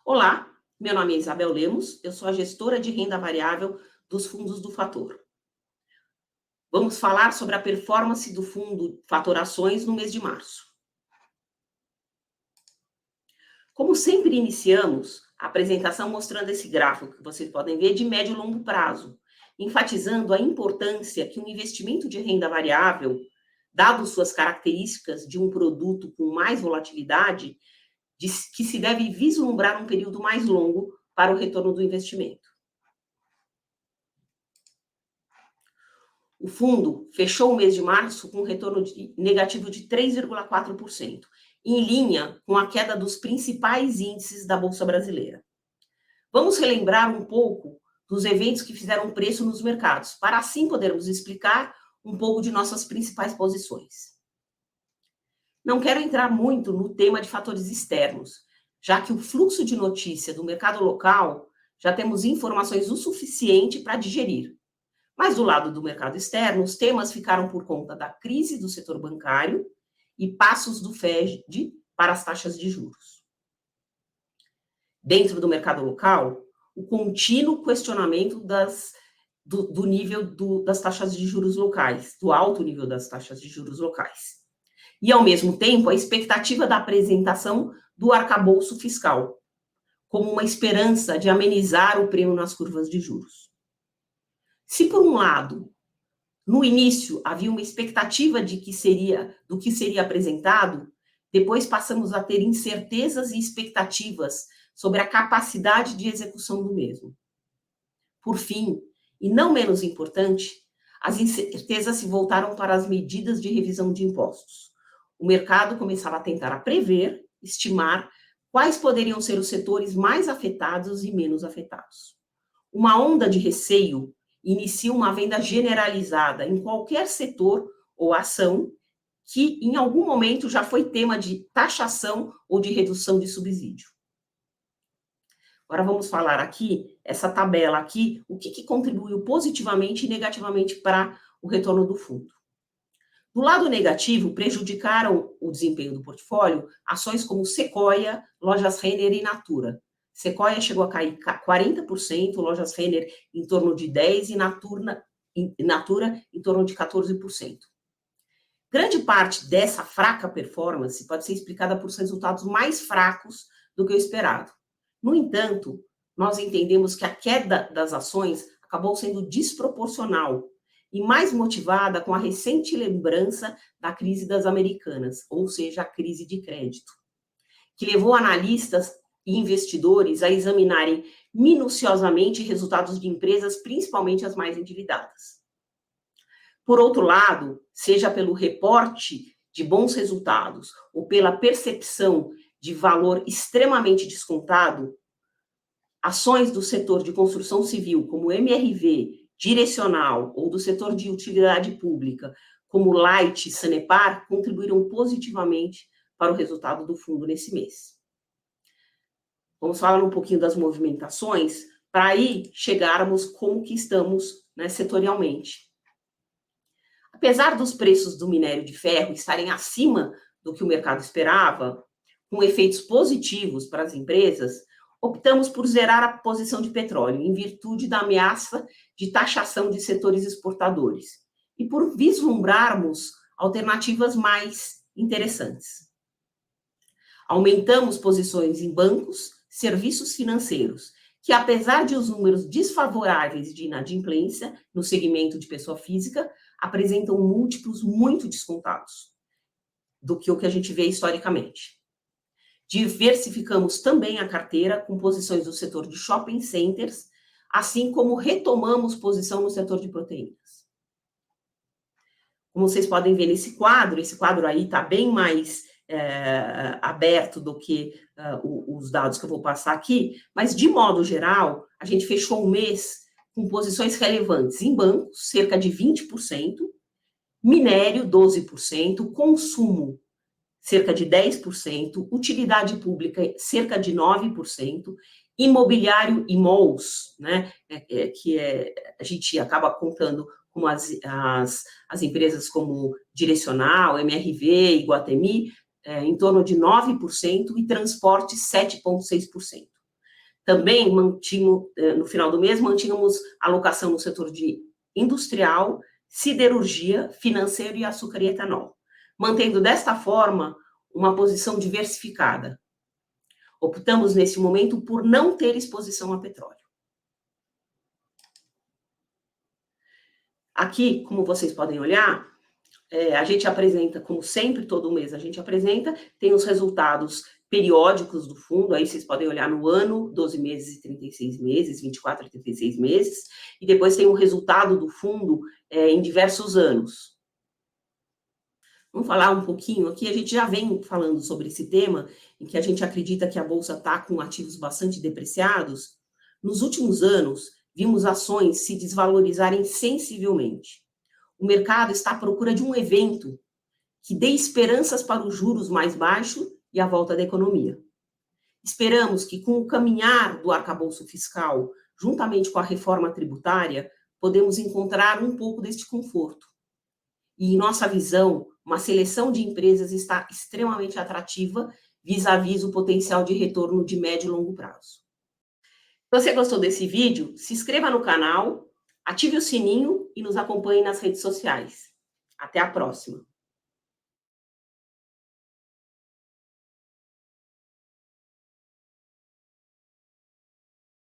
Olá, meu nome é Isabel Lemos, eu sou a gestora de renda variável dos fundos do Fator. Vamos falar sobre a performance do fundo Fator Ações no mês de março. Como sempre iniciamos a apresentação mostrando esse gráfico que vocês podem ver de médio e longo prazo, enfatizando a importância que um investimento de renda variável, dado suas características de um produto com mais volatilidade, que se deve vislumbrar um período mais longo para o retorno do investimento. O fundo fechou o mês de março com um retorno negativo de 3,4%, em linha com a queda dos principais índices da Bolsa Brasileira. Vamos relembrar um pouco dos eventos que fizeram preço nos mercados, para assim podermos explicar um pouco de nossas principais posições. Não quero entrar muito no tema de fatores externos, já que o fluxo de notícia do mercado local já temos informações o suficiente para digerir. Mas do lado do mercado externo, os temas ficaram por conta da crise do setor bancário e passos do Fed para as taxas de juros. Dentro do mercado local, o contínuo questionamento do nível das taxas de juros locais, do alto nível das taxas de juros locais. E, ao mesmo tempo, a expectativa da apresentação do arcabouço fiscal, como uma esperança de amenizar o prêmio nas curvas de juros. Se, por um lado, no início havia uma expectativa do que seria apresentado, depois passamos a ter incertezas e expectativas sobre a capacidade de execução do mesmo. Por fim, e não menos importante, as incertezas se voltaram para as medidas de revisão de impostos. O mercado começava a tentar prever, estimar quais poderiam ser os setores mais afetados e menos afetados. Uma onda de receio inicia uma venda generalizada em qualquer setor ou ação que, em algum momento, já foi tema de taxação ou de redução de subsídio. Agora vamos falar aqui, essa tabela aqui, o que contribuiu positivamente e negativamente para o retorno do fundo. Do lado negativo, prejudicaram o desempenho do portfólio ações como Sequoia, Lojas Renner e Natura. Sequoia chegou a cair 40%, Lojas Renner em torno de 10% e Natura em torno de 14%. Grande parte dessa fraca performance pode ser explicada por resultados mais fracos do que o esperado. No entanto, nós entendemos que a queda das ações acabou sendo desproporcional e mais motivada com a recente lembrança da crise das Americanas, ou seja, a crise de crédito, que levou analistas e investidores a examinarem minuciosamente resultados de empresas, principalmente as mais endividadas. Por outro lado, seja pelo reporte de bons resultados ou pela percepção de valor extremamente descontado, ações do setor de construção civil, como MRV, Direcional, ou do setor de utilidade pública, como Light e Sanepar, contribuíram positivamente para o resultado do fundo nesse mês. Vamos falar um pouquinho das movimentações, para aí chegarmos como que estamos, né, setorialmente. Apesar dos preços do minério de ferro estarem acima do que o mercado esperava, com efeitos positivos para as empresas, optamos por zerar a posição de petróleo, em virtude da ameaça de taxação de setores exportadores, e por vislumbrarmos alternativas mais interessantes. Aumentamos posições em bancos, serviços financeiros, que apesar de os números desfavoráveis de inadimplência no segmento de pessoa física, apresentam múltiplos muito descontados do que o que a gente vê historicamente. Diversificamos também a carteira com posições do setor de shopping centers, assim como retomamos posição no setor de proteínas. Como vocês podem ver nesse quadro, esse quadro aí está bem mais aberto do que os dados que eu vou passar aqui, mas de modo geral, a gente fechou o mês com posições relevantes em bancos, cerca de 20%, minério, 12%, consumo, cerca de 10%, utilidade pública, cerca de 9%, imobiliário e malls, né, a gente acaba contando com as empresas como Direcional, MRV, Iguatemi, em torno de 9%, e transporte, 7,6%. Também no final do mês, mantínhamos alocação no setor de industrial, siderurgia, financeiro e açúcar e etanol, mantendo desta forma uma posição diversificada. Optamos nesse momento por não ter exposição a petróleo. Aqui, como vocês podem olhar, a gente apresenta, como sempre, todo mês a gente apresenta, tem os resultados periódicos do fundo, aí vocês podem olhar no ano, 12 meses e 36 meses, 24 e 36 meses, e depois tem o resultado do fundo em diversos anos. Vamos falar um pouquinho aqui, a gente já vem falando sobre esse tema, em que a gente acredita que a Bolsa está com ativos bastante depreciados. Nos últimos anos, vimos ações se desvalorizarem sensivelmente. O mercado está à procura de um evento que dê esperanças para os juros mais baixos e a volta da economia. Esperamos que, com o caminhar do arcabouço fiscal, juntamente com a reforma tributária, podemos encontrar um pouco deste conforto. E, em nossa visão, uma seleção de empresas está extremamente atrativa vis-à-vis o potencial de retorno de médio e longo prazo. Se você gostou desse vídeo, se inscreva no canal, ative o sininho e nos acompanhe nas redes sociais. Até a próxima!